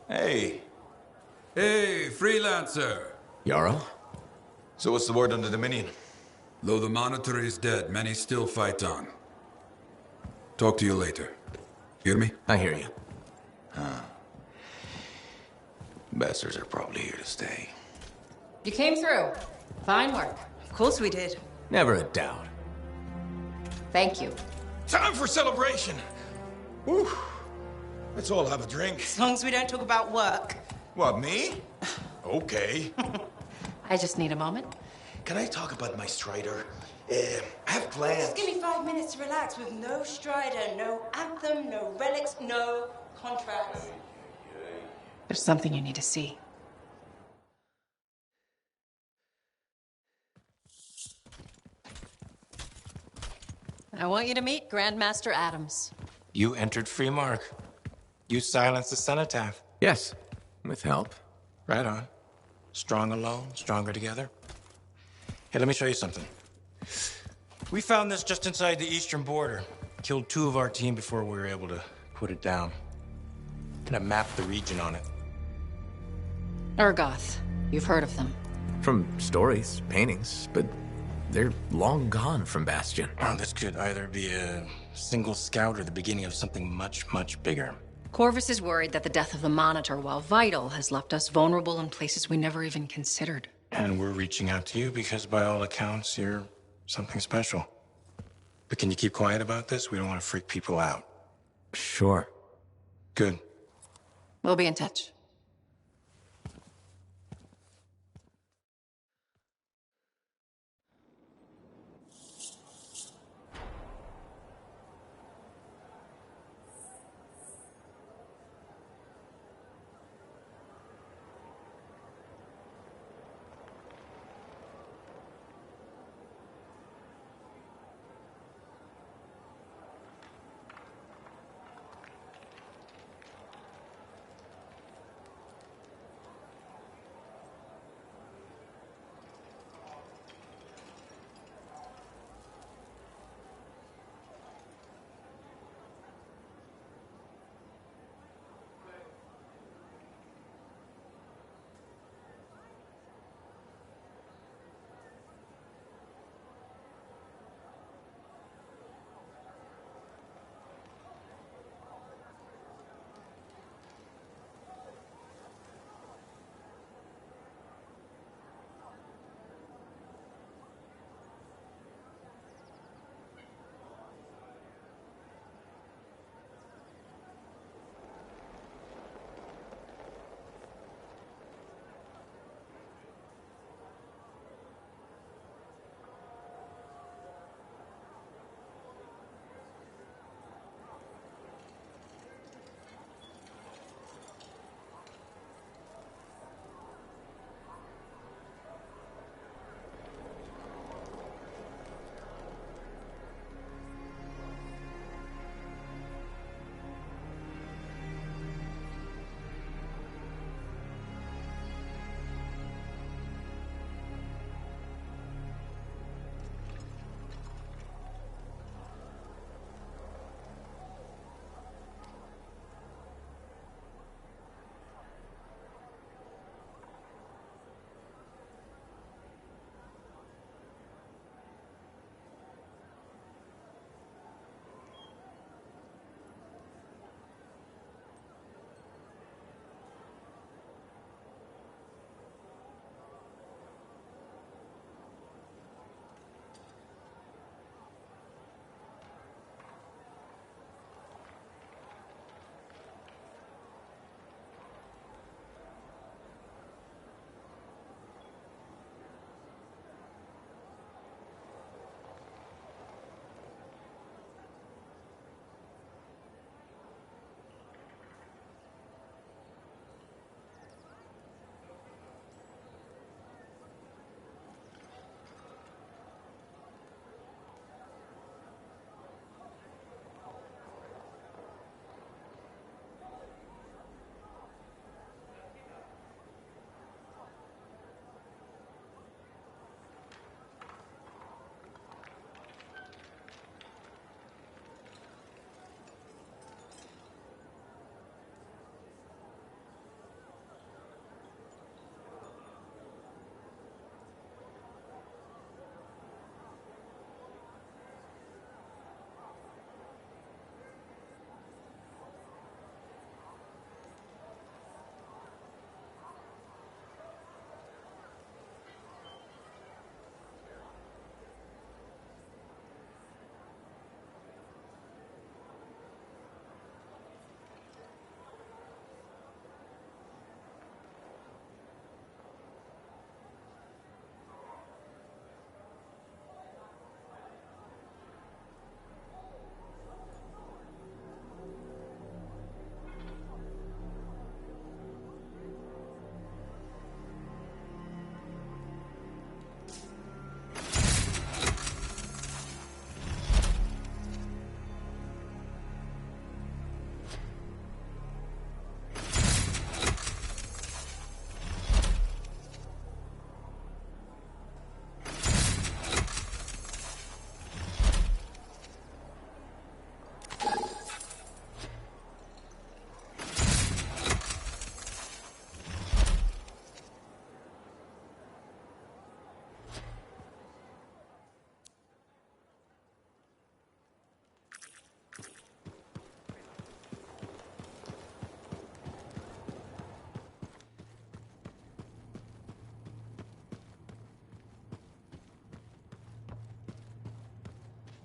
Hey, Hey, freelancer. Jarl? so what's the word on the Dominion? Though the Monitor is dead, many still fight on. Talk to you later. Hear me? I hear you. Bastards are probably here to stay. You came through. Fine work. Of course we did. Never a doubt. Thank you. Time for celebration! Whew. Let's all have a drink. As long as we don't talk about work. What, me? Okay. I just need a moment. Can I talk about my Strider? I have plans. Just give me 5 minutes to relax with no Strider, no Anthem, no relics, no contracts. There's something you need to see. I want you to meet Grandmaster Adams. You entered Free Mark. You silenced the cenotaph. Yes, with help. Right on. Strong alone, stronger together. Hey, let me show you something. We found this just inside the eastern border. Killed 2 of our team before we were able to put it down. And I mapped the region on it. Urgoth. You've heard of them. From stories, paintings, but they're long gone from Bastion. Oh, this could either be a single scout or the beginning of something much, much bigger. Corvus is worried that the death of the Monitor, while vital, has left us vulnerable in places we never even considered. And we're reaching out to you because by all accounts, you're something special. But can you keep quiet about this? We don't want to freak people out. Sure. Good. We'll be in touch.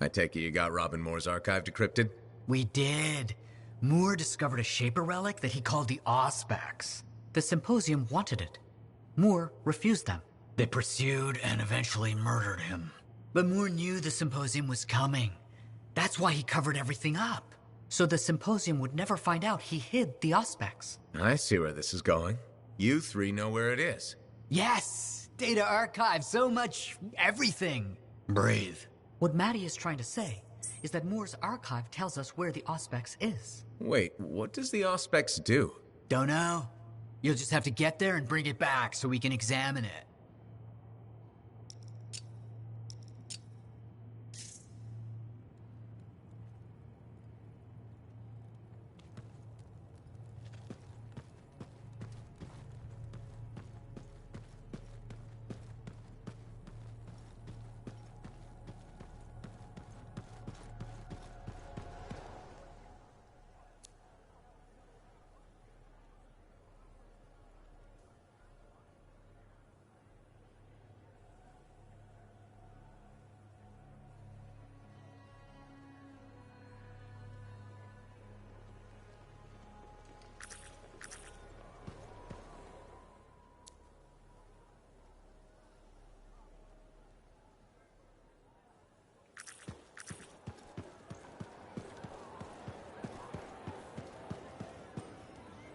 I take it you got Robin Moore's archive decrypted? We did. Moore discovered a Shaper relic that he called the Auspex. The Symposium wanted it. Moore refused them. They pursued and eventually murdered him. But Moore knew the Symposium was coming. That's why he covered everything up. So the Symposium would never find out he hid the Auspex. I see where this is going. You three know where it is. Yes! Data archive, so much everything. Breathe. What Maddie is trying to say is that Moore's archive tells us where the Auspex is. Wait, what does the Auspex do? Don't know. You'll just have to get there and bring it back so we can examine it.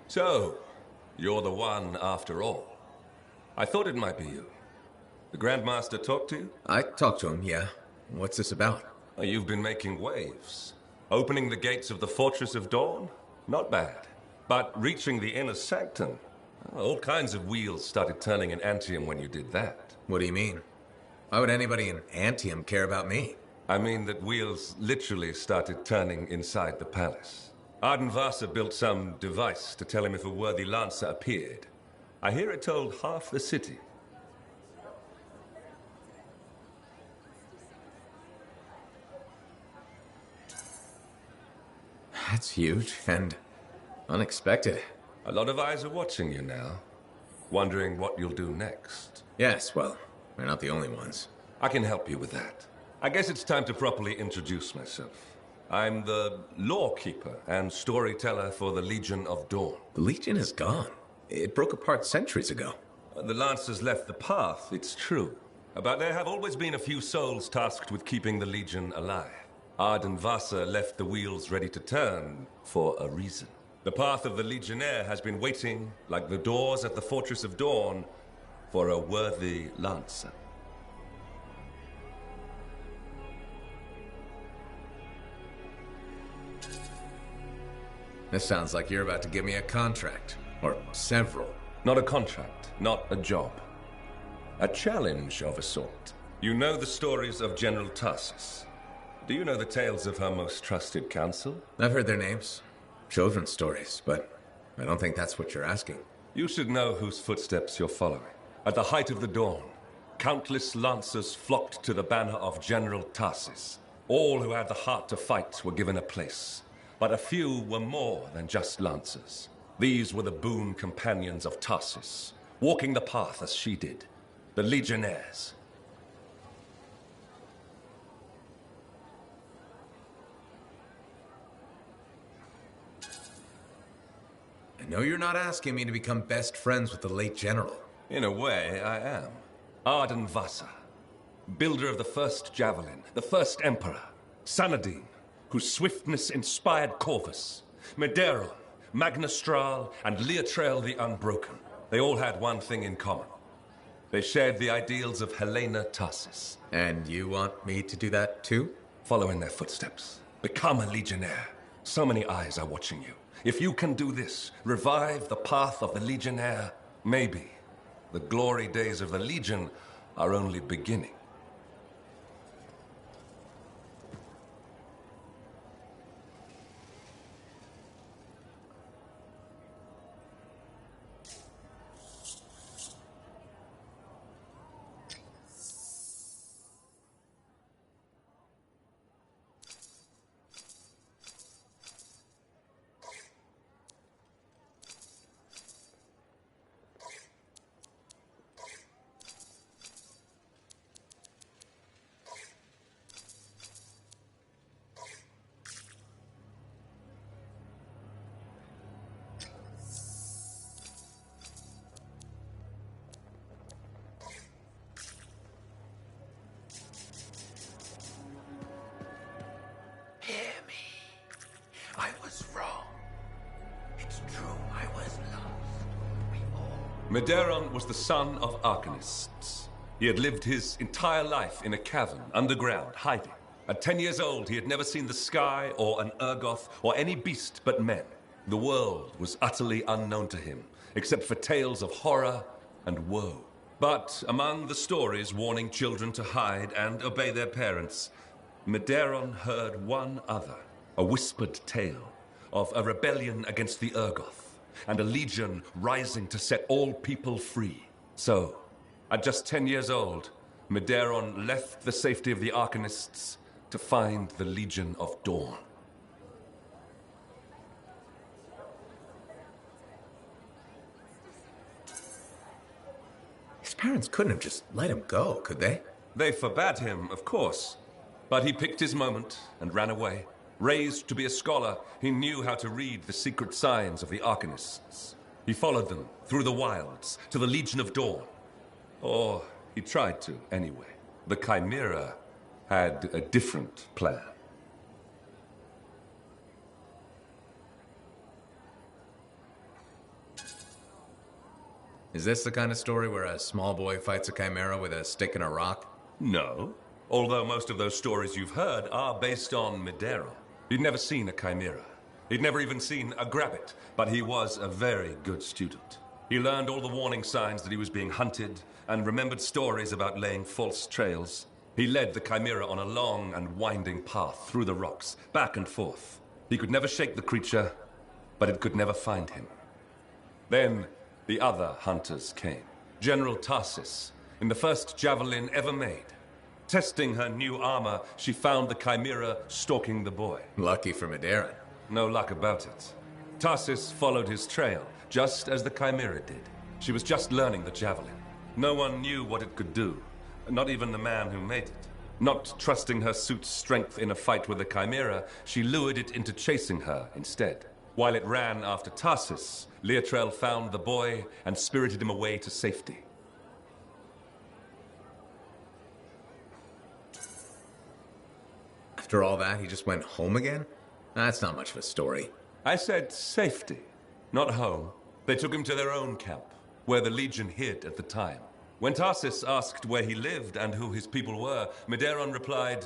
So, you're the one after all. I thought it might be you. The Grandmaster talked to you? I talked to him, yeah. What's this about? You've been making waves. Opening the gates of the Fortress of Dawn? Not bad. But reaching the inner sanctum? All kinds of wheels started turning in Anthem when you did that. What do you mean? Why would anybody in Anthem care about me? I mean that wheels literally started turning inside the palace. Ardenvasa built some device to tell him if a worthy lancer appeared. I hear it told half the city. That's huge and unexpected. A lot of eyes are watching you now, wondering what you'll do next. Yes, well, we're not the only ones. I can help you with that. I guess it's time to properly introduce myself. I'm the lawkeeper and storyteller for the Legion of Dawn. The Legion is gone. It broke apart centuries ago. The Lancers left the path, it's true. But there have always been a few souls tasked with keeping the Legion alive. Ardenvasa left the wheels ready to turn for a reason. The path of the Legionnaire has been waiting, like the doors at the Fortress of Dawn, for a worthy Lancer. This sounds like you're about to give me a contract. Or several. Not a contract, not a job. A challenge of a sort. You know the stories of General Tarsus. Do you know the tales of her most trusted counsel? I've heard their names. Children's stories, but I don't think that's what you're asking. You should know whose footsteps you're following. At the height of the dawn, countless lancers flocked to the banner of General Tarsus. All who had the heart to fight were given a place. But a few were more than just lancers. These were the boon companions of Tarsus, walking the path as she did. The Legionnaires. I know you're not asking me to become best friends with the late general. In a way, I am. Ardenvasa, builder of the first javelin, the first emperor. Sanadine, whose swiftness inspired Corvus. Medero, Magnastral, and Leotrail the Unbroken. They all had one thing in common. They shared the ideals of Helena Tarsus. And you want me to do that too? Follow in their footsteps. Become a legionnaire. So many eyes are watching you. If you can do this, revive the path of the legionnaire, maybe the glory days of the Legion are only beginning. Medeiros was the son of arcanists. He had lived his entire life in a cavern, underground, hiding. At 10 years old, he had never seen the sky or an Urgoth or any beast but men. The world was utterly unknown to him, except for tales of horror and woe. But among the stories warning children to hide and obey their parents, Medeiros heard one other, a whispered tale of a rebellion against the Urgoth, and a legion rising to set all people free. So, at just 10 years old, Medeiros left the safety of the Arcanists to find the Legion of Dawn. His parents couldn't have just let him go, could they? They forbade him, of course, but he picked his moment and ran away. Raised to be a scholar, he knew how to read the secret signs of the Arcanists. He followed them through the wilds to the Legion of Dawn. Or he tried to, anyway. The Chimera had a different plan. Is this the kind of story where a small boy fights a chimera with a stick and a rock? No. Although most of those stories you've heard are based on Medeiros. He'd never seen a chimera. He'd never even seen a grabbit, but he was a very good student. He learned all the warning signs that he was being hunted, and remembered stories about laying false trails. He led the chimera on a long and winding path through the rocks, back and forth. He could never shake the creature, but it could never find him. Then, the other hunters came. General Tarsis, in the first javelin ever made. Testing her new armor, she found the chimera stalking the boy. Lucky for Medeiros. No luck about it. Tarsis followed his trail, just as the chimera did. She was just learning the javelin. No one knew what it could do, not even the man who made it. Not trusting her suit's strength in a fight with the chimera, she lured it into chasing her instead. While it ran after Tarsis, Leotrel found the boy and spirited him away to safety. After all that, he just went home again? That's not much of a story. I said safety, not home. They took him to their own camp, where the Legion hid at the time. When Tarsis asked where he lived and who his people were, Medeiros replied,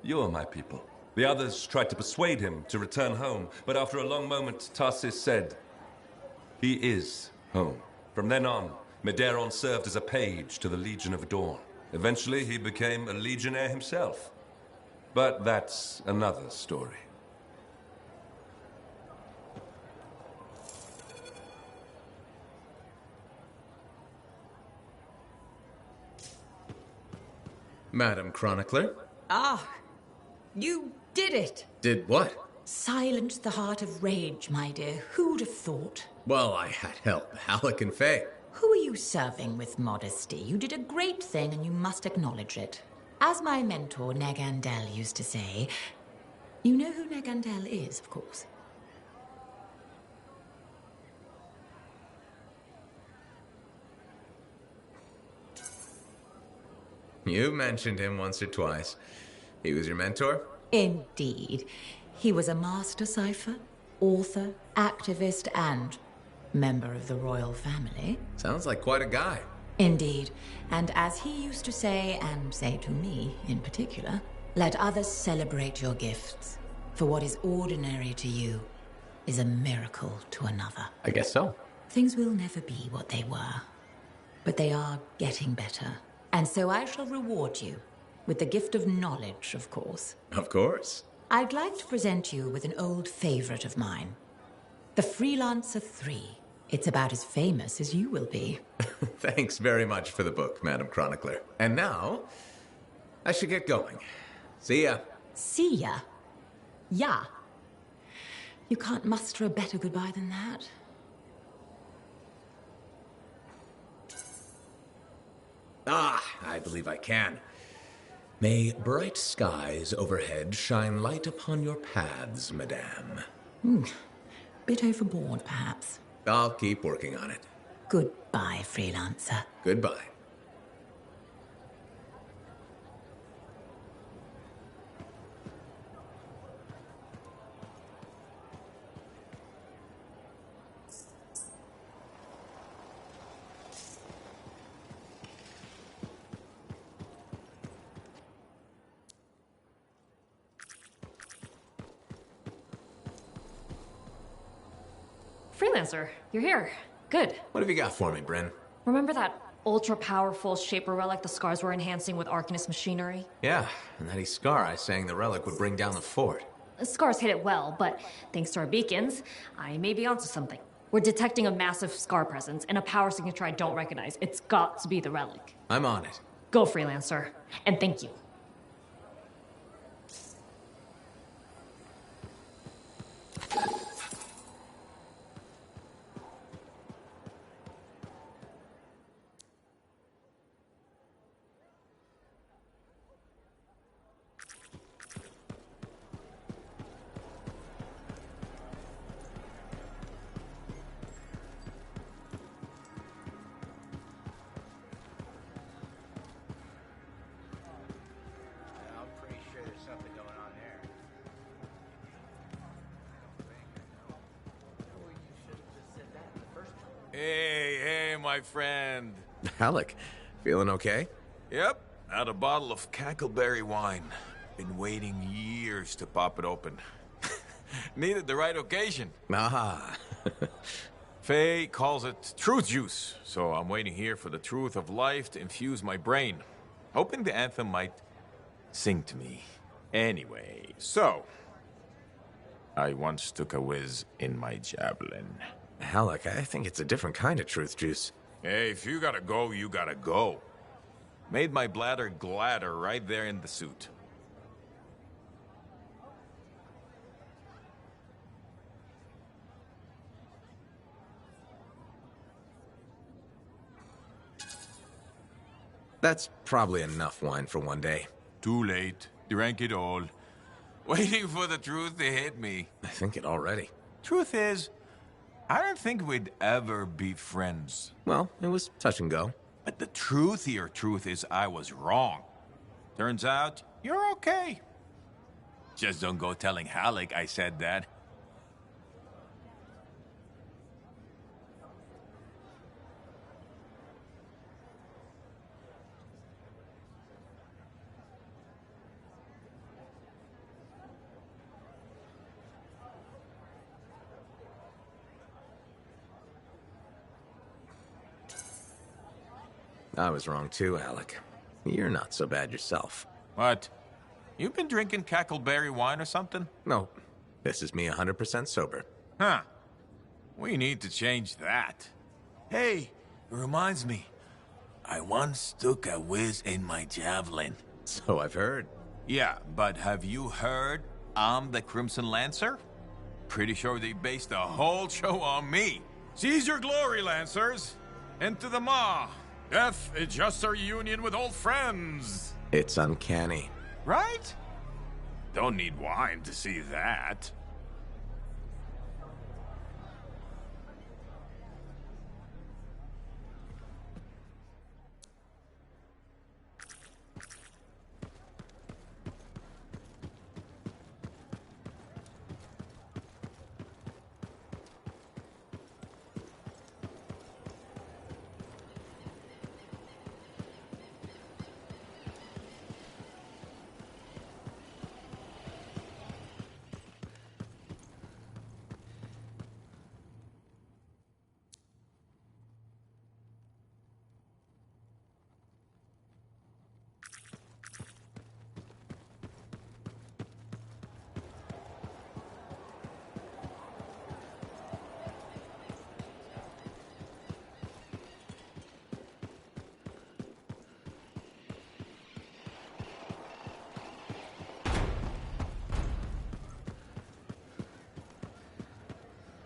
"You are my people." The others tried to persuade him to return home, but after a long moment, Tarsis said, "He is home." From then on, Medeiros served as a page to the Legion of Dawn. Eventually, he became a legionnaire himself. But that's another story. Madam Chronicler? Ah, you did it. Did what? Silenced the heart of rage, my dear. Who'd have thought? Well, I had help. Alec and Faye. Who are you serving with modesty? You did a great thing and you must acknowledge it. As my mentor, Negandel, used to say, you know who Negandel is, of course. You mentioned him once or twice. He was your mentor? Indeed. He was a master cipher, author, activist, and member of the royal family. Sounds like quite a guy. Indeed. And as he used to say, and say to me in particular, let others celebrate your gifts. For what is ordinary to you is a miracle to another. I guess so. Things will never be what they were, but they are getting better. And so I shall reward you with the gift of knowledge, of course. Of course. I'd like to present you with an old favorite of mine, The Freelancer 3. It's about as famous as you will be. Thanks very much for the book, Madam Chronicler. And now, I should get going. See ya. See ya? Yeah. You can't muster a better goodbye than that. I believe I can. May bright skies overhead shine light upon your paths, madame. Bit overboard, perhaps. I'll keep working on it. Goodbye, Freelancer. Goodbye. Freelancer, you're here. Good. What have you got for me, Bryn? Remember that ultra-powerful Shaper relic the Scars were enhancing with Arcanist machinery? Yeah, and that Iskar I sang the relic would bring down the fort. The Scars hit it well, but thanks to our beacons, I may be onto something. We're detecting a massive Scar presence and a power signature I don't recognize. It's got to be the relic. I'm on it. Go, Freelancer. And thank you. Hey, my friend. Alec, feeling okay? Yep, had a bottle of cackleberry wine. Been waiting years to pop it open. Needed the right occasion. Ah. Faye calls it truth juice, so I'm waiting here for the truth of life to infuse my brain. Hoping the anthem might sing to me. Anyway, so... I once took a whiz in my javelin. Alec, I think it's a different kind of truth juice. Hey, if you gotta go, you gotta go. Made my bladder gladder right there in the suit. That's probably enough wine for one day. Too late. Drank it all. Waiting for the truth to hit me. I think it already. Truth is, I don't think we'd ever be friends. Well, it was touch and go. But the truthier truth is I was wrong. Turns out, you're okay. Just don't go telling Halleck I said that. I was wrong too, Alec. You're not so bad yourself. What? You been drinking cackleberry wine or something? No, this is me 100% sober. Huh. We need to change that. Hey, it reminds me. I once took a whiz in my javelin. So I've heard. Yeah, but have you heard I'm the Crimson Lancer? Pretty sure they based the whole show on me. Seize your glory, Lancers! Into the maw! Death is just our union with old friends! It's uncanny. Right? Don't need wine to see that.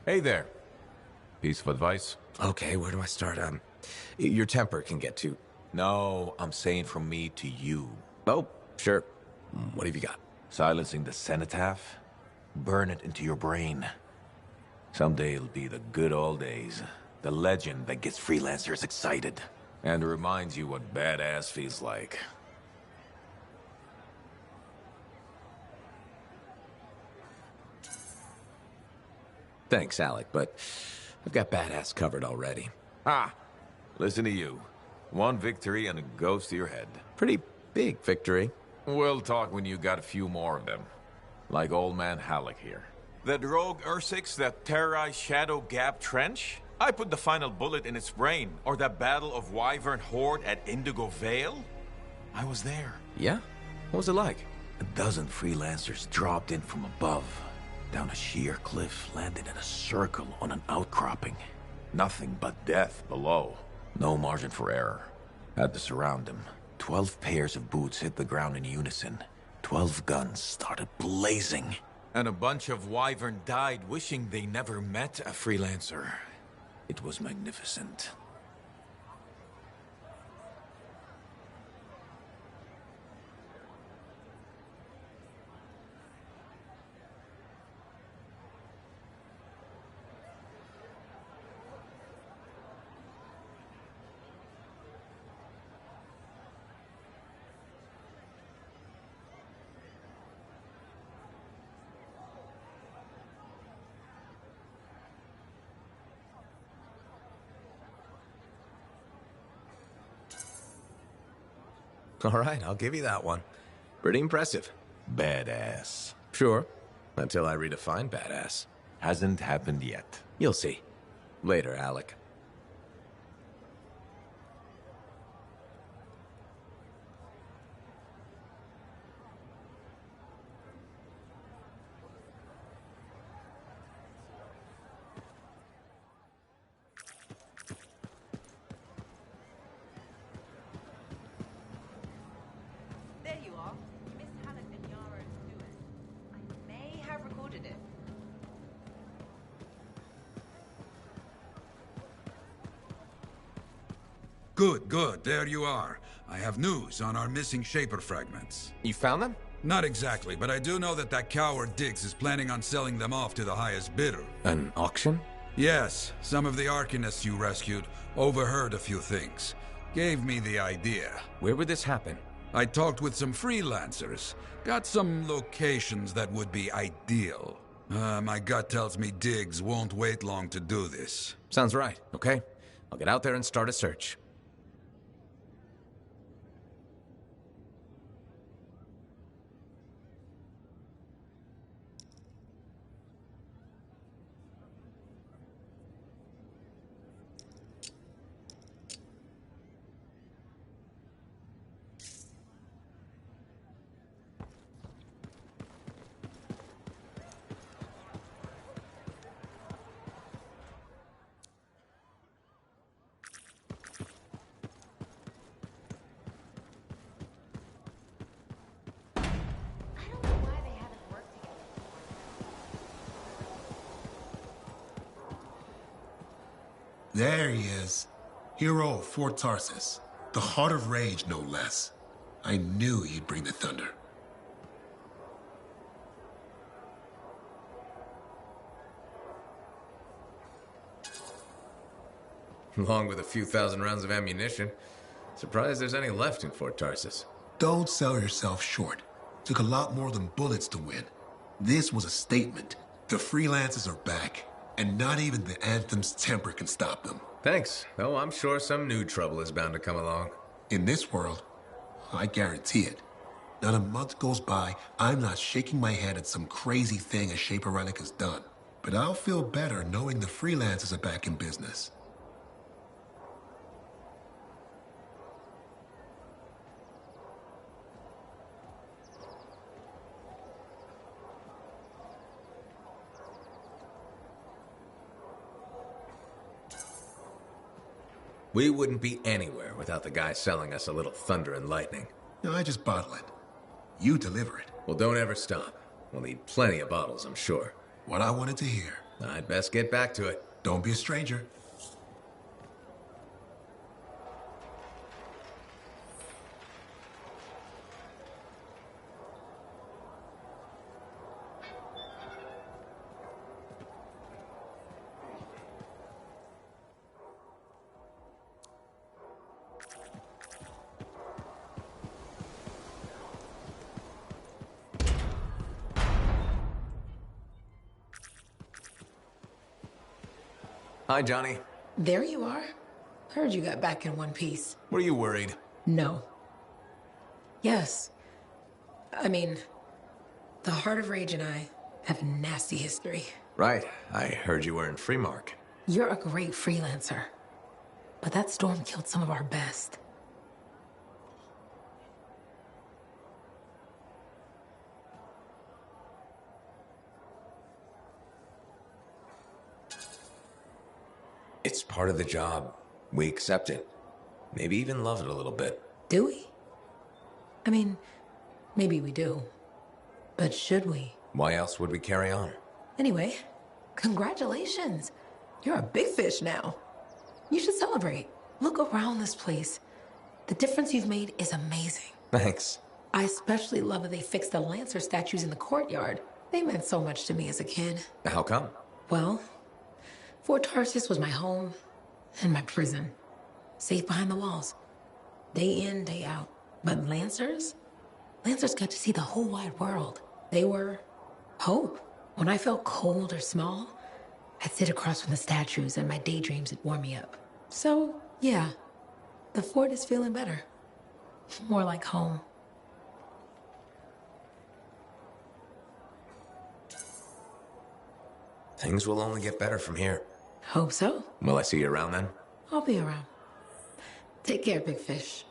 Hey there. Piece of advice? Okay, where do I start? Your temper can get too... No, I'm saying from me to you. Oh, sure. What have you got? Silencing the cenotaph? Burn it into your brain. Someday it'll be the good old days. The legend that gets freelancers excited. And reminds you what badass feels like. Thanks, Alec, but I've got badass covered already. Ha! Listen to you. One victory and it goes to your head. Pretty big victory. We'll talk when you got a few more of them. Like old man Halleck here. That rogue Ursix that terrorized Shadow Gap Trench? I put the final bullet in its brain. Or that battle of Wyvern Horde at Indigo Vale? I was there. Yeah? What was it like? A dozen freelancers dropped in from above. Down a sheer cliff, landed in a circle on an outcropping. Nothing but death below. No margin for error. Had to surround them. 12 pairs of boots hit the ground in unison. 12 guns started blazing. And a bunch of Wyvern died wishing they never met a freelancer. It was magnificent. All right, I'll give you that one. Pretty impressive. Badass. Sure, until I redefine badass. Hasn't happened yet. You'll see. Later, Alec. There you are. Miss Hallett and Yara's duet. I may have recorded it. Good, good. There you are. I have news on our missing Shaper fragments. You found them? Not exactly, but I do know that that coward Diggs is planning on selling them off to the highest bidder. An auction? Yes, some of the Arcanists you rescued overheard a few things. Gave me the idea. Where would this happen? I talked with some freelancers. Got some locations that would be ideal. My gut tells me Diggs won't wait long to do this. Sounds right, okay? I'll get out there and start a search. There he is. Hero of Fort Tarsus. The Heart of Rage, no less. I knew he'd bring the thunder. Along with a few thousand rounds of ammunition. Surprised there's any left in Fort Tarsus. Don't sell yourself short. Took a lot more than bullets to win. This was a statement. The freelancers are back, and not even the Anthem's temper can stop them. Thanks, though I'm sure some new trouble is bound to come along. In this world, I guarantee it. Not a month goes by, I'm not shaking my head at some crazy thing a Shaper Relic has done. But I'll feel better knowing the freelancers are back in business. We wouldn't be anywhere without the guy selling us a little thunder and lightning. No, I just bottle it. You deliver it. Well, don't ever stop. We'll need plenty of bottles, I'm sure. What I wanted to hear. I'd best get back to it. Don't be a stranger. Hi, Johnny. There you are. Heard you got back in one piece. Were you worried? No. Yes. I mean, the Heart of Rage and I, have nasty history. Right. I heard you were in Freemark. You're a great freelancer. But that storm killed some of our best. It's part of the job. We accept it. Maybe even love it a little bit. Do we? I mean, maybe we do. But should we? Why else would we carry on? Anyway, congratulations. You're a big fish now. You should celebrate. Look around this place. The difference you've made is amazing. Thanks. I especially love that they fixed the Lancer statues in the courtyard. They meant so much to me as a kid. How come? Well, Fort Tarsis was my home and my prison. Safe behind the walls. Day in, day out. But Lancers got to see the whole wide world. They were hope. When I felt cold or small, I'd sit across from the statues and my daydreams would warm me up. So, yeah, the fort is feeling better. More like home. Things will only get better from here. Hope so. Will I see you around then? I'll be around. Take care, big fish.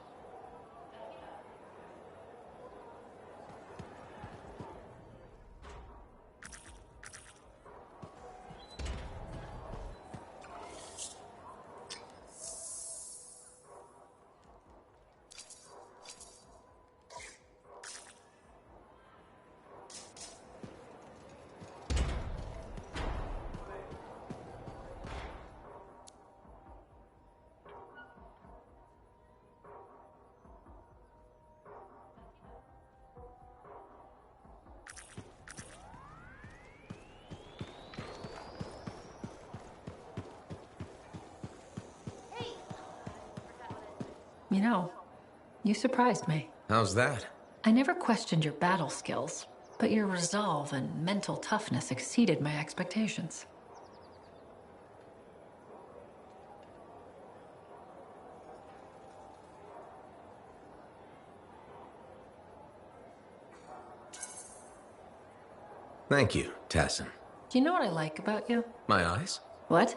You know, you surprised me. How's that? I never questioned your battle skills, but your resolve and mental toughness exceeded my expectations. Thank you, Tassin. Do you know what I like about you? My eyes? What?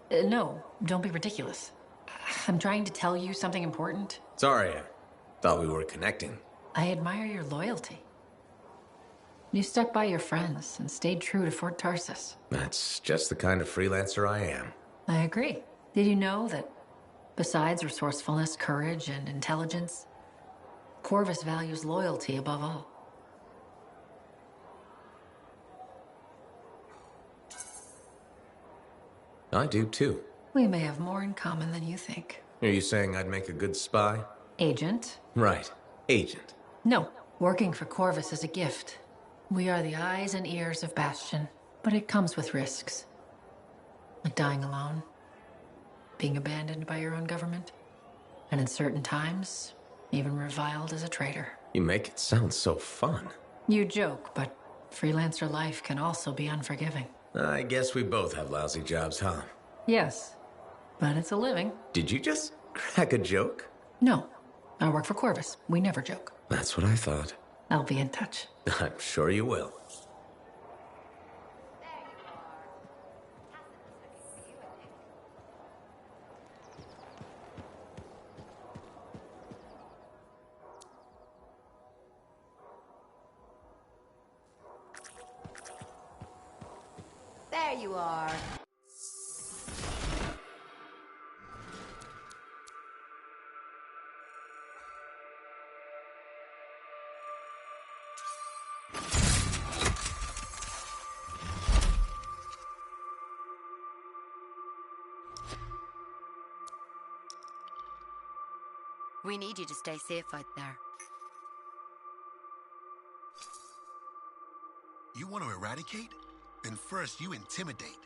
No, don't be ridiculous. I'm trying to tell you something important. Sorry, I thought we were connecting. I admire your loyalty. You stuck by your friends and stayed true to Fort Tarsis. That's just the kind of freelancer I am. I agree. Did you know that besides resourcefulness, courage, and intelligence, Corvus values loyalty above all? I do too. We may have more in common than you think. Are you saying I'd make a good spy? Agent? Right. Agent. No. Working for Corvus is a gift. We are the eyes and ears of Bastion, but it comes with risks. Like dying alone, being abandoned by your own government, and in certain times, even reviled as a traitor. You make it sound so fun. You joke, but freelancer life can also be unforgiving. I guess we both have lousy jobs, huh? Yes, but it's a living. Did you just crack a joke? No, I work for Corvus. We never joke. That's what I thought. I'll be in touch. I'm sure you will. There you are. We need you to stay safe out there. You want to eradicate? Then first you intimidate.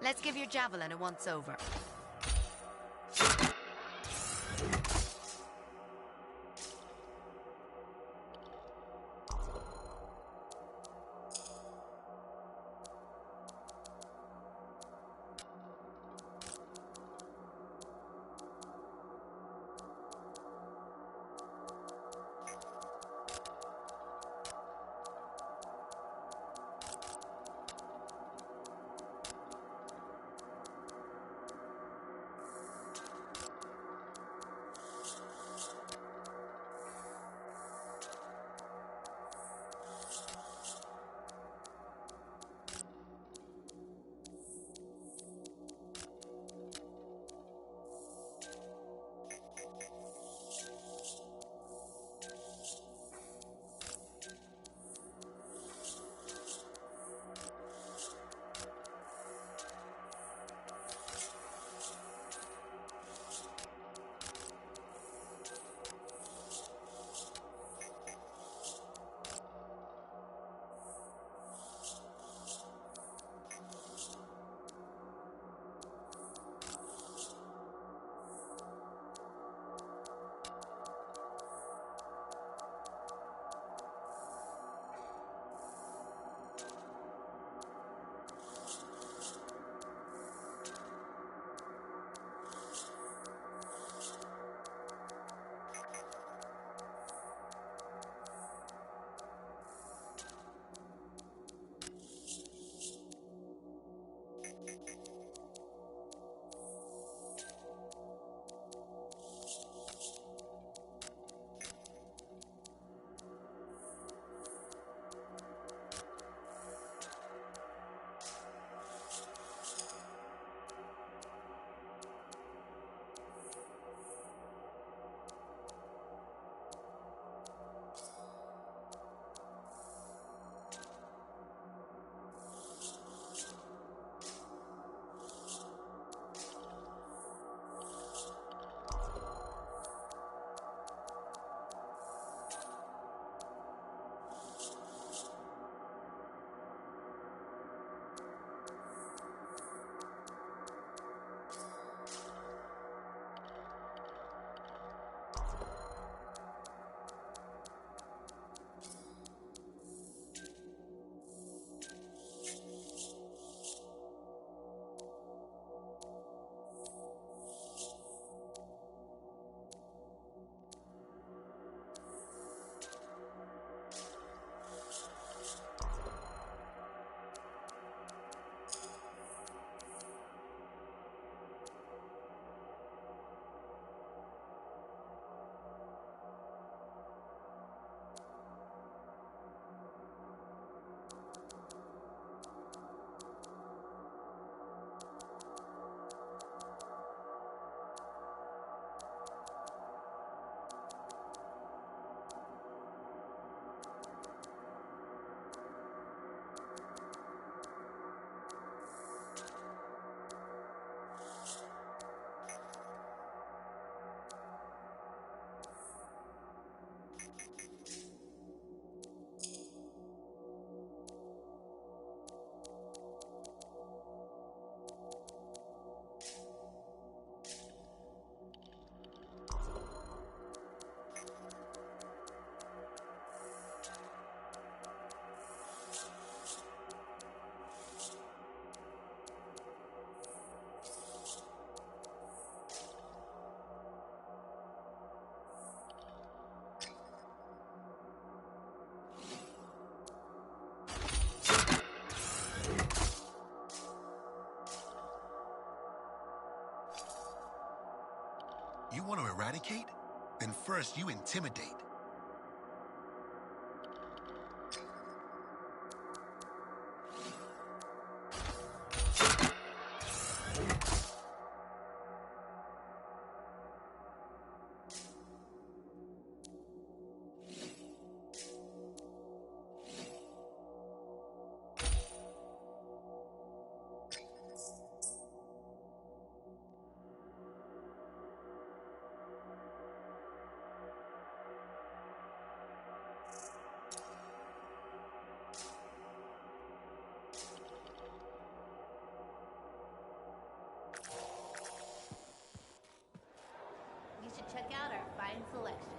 Let's give your javelin a once-over. You want to eradicate? Then first you intimidate. fine selection.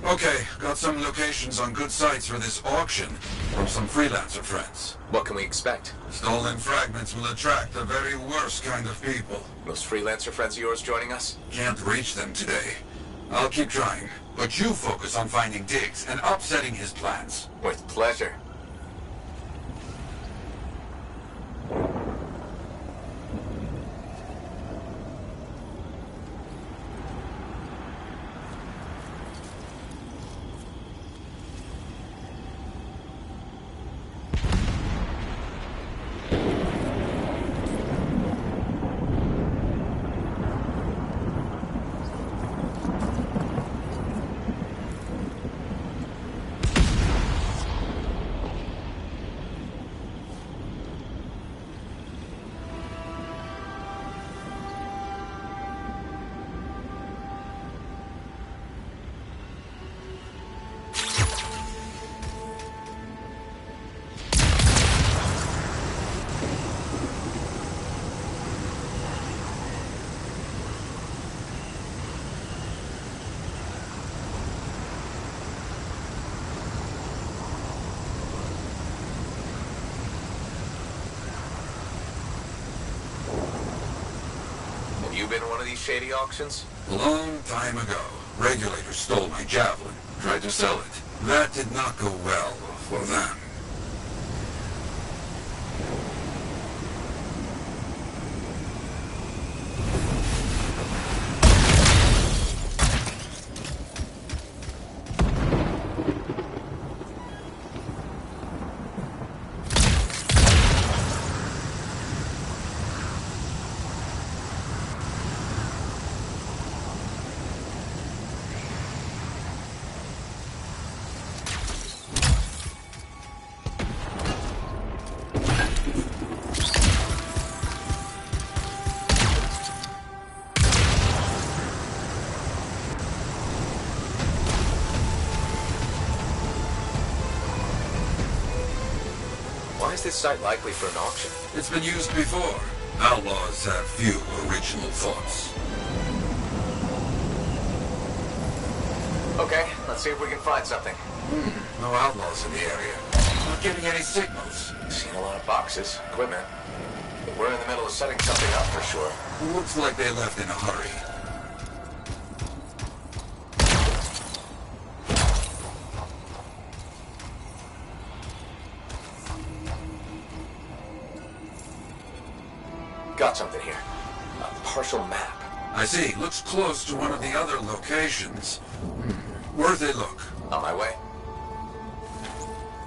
Okay, got some locations on good sites for this auction from some freelancer friends. What can we expect? Stolen fragments will attract the very worst kind of people. Those freelancer friends of yours joining us? Can't reach them today. I'll keep trying, but you focus on finding Diggs and upsetting his plans. With pleasure. You been to one of these shady auctions? A long time ago, regulators stole my javelin, tried to sell it. That did not go well for them. Why is this site likely for an auction? It's been used before. Outlaws have few original thoughts. Okay, let's see if we can find something. No outlaws in the area. Not getting any signals. Seen a lot of boxes, equipment. We're in the middle of setting something up for sure. Looks like they left in a hurry. Got something here. A partial map. I see. Looks close to one of the other locations. Worth a look. On my way.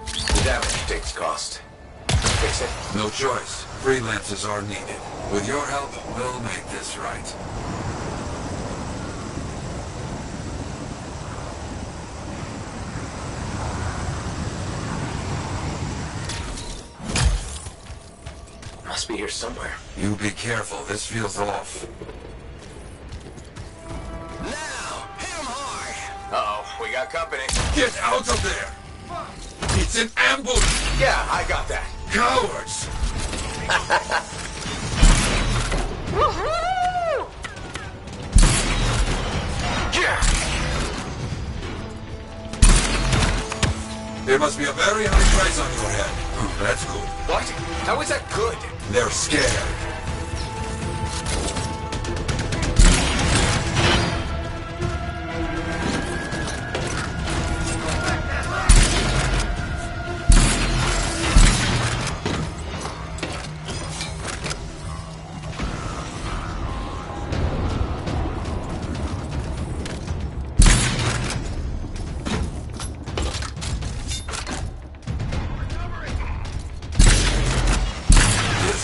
The damage takes cost. Fix it? No choice. Freelancers are needed. With your help, we'll make this right. Must be here somewhere. You be careful. This feels off. Now! Hit him hard! Uh-oh, we got company. Get out of there! It's an ambush! Yeah, I got that. Cowards! There must be a very high price on your head. That's good. What? How is that good? They're scared.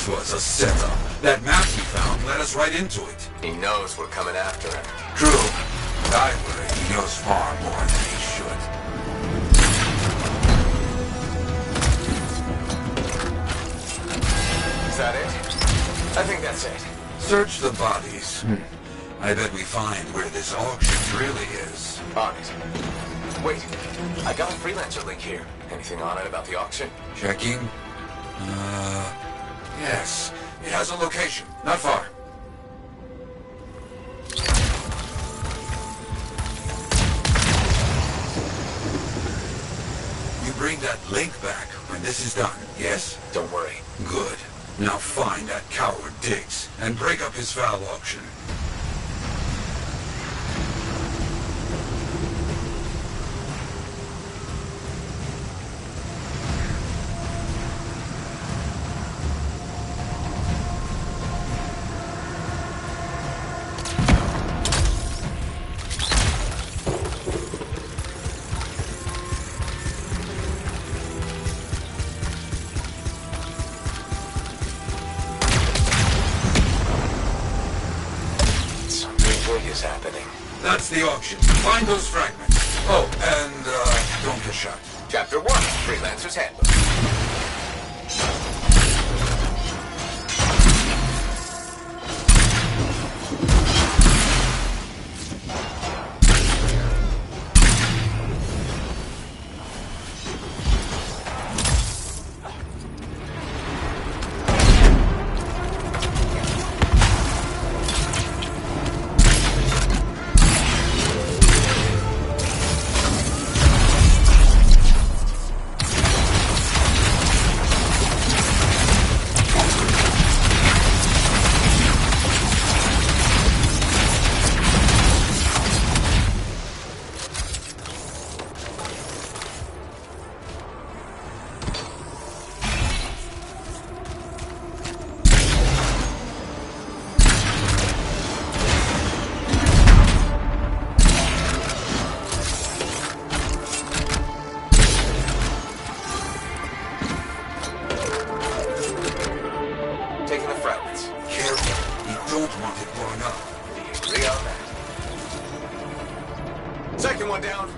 Was a setup. That map he found led us right into it. He knows we're coming after him. True. I worry he knows far more than he should. Is that it? I think that's it. Search the bodies. I bet we find where this auction really is. On it. Wait, I got a freelancer link here. Anything on it about the auction? Checking. Yes. It has a location. Not far. You bring that link back when this is done, yes? Don't worry. Good. Now find that coward Diggs and break up his foul auction. Is happening. That's the auction. Find those fragments. Oh, and, don't get shot. Chapter 1, Freelancer's Handbook. Second one down.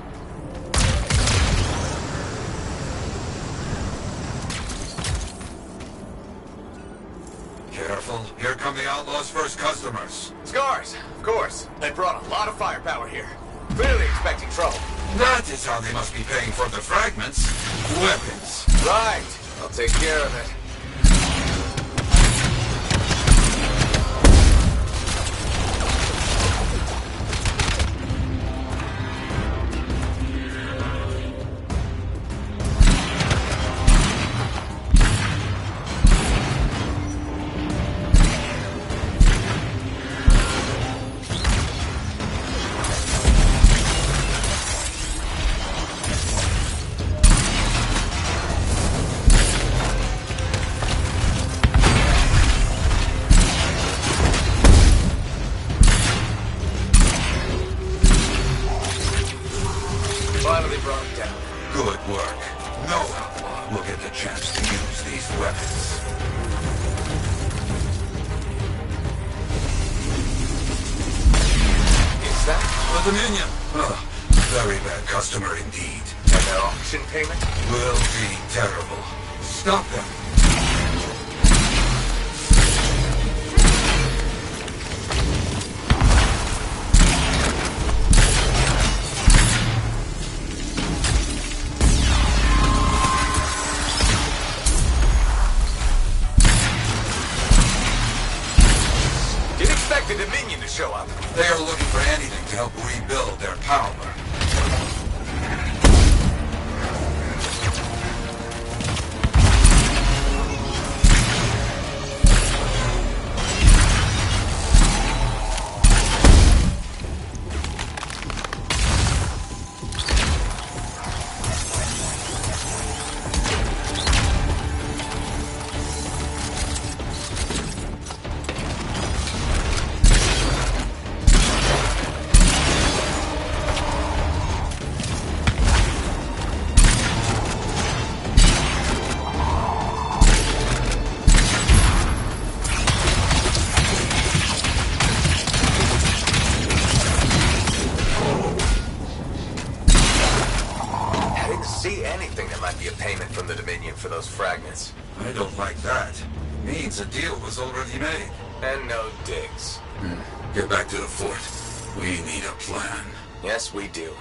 Careful. Here come the Outlaws' first customers. Scars, of course. They brought a lot of firepower here. Clearly expecting trouble. That is how they must be paying for the fragments. Weapons. Right. A take care of it. Finally brought it down. Good work. No outlaw will get the chance to use these weapons. Is that A Dominion? Oh, very bad customer indeed. and their auction payment? Will be terrible. Stop them. Didn't expect the Dominion to show up. They are looking for anything to help rebuild their power. See anything that might be a payment from the Dominion for those fragments. I don't like that. Means a deal was already made. And no digs. Get back to the fort. We need a plan. Yes, we do.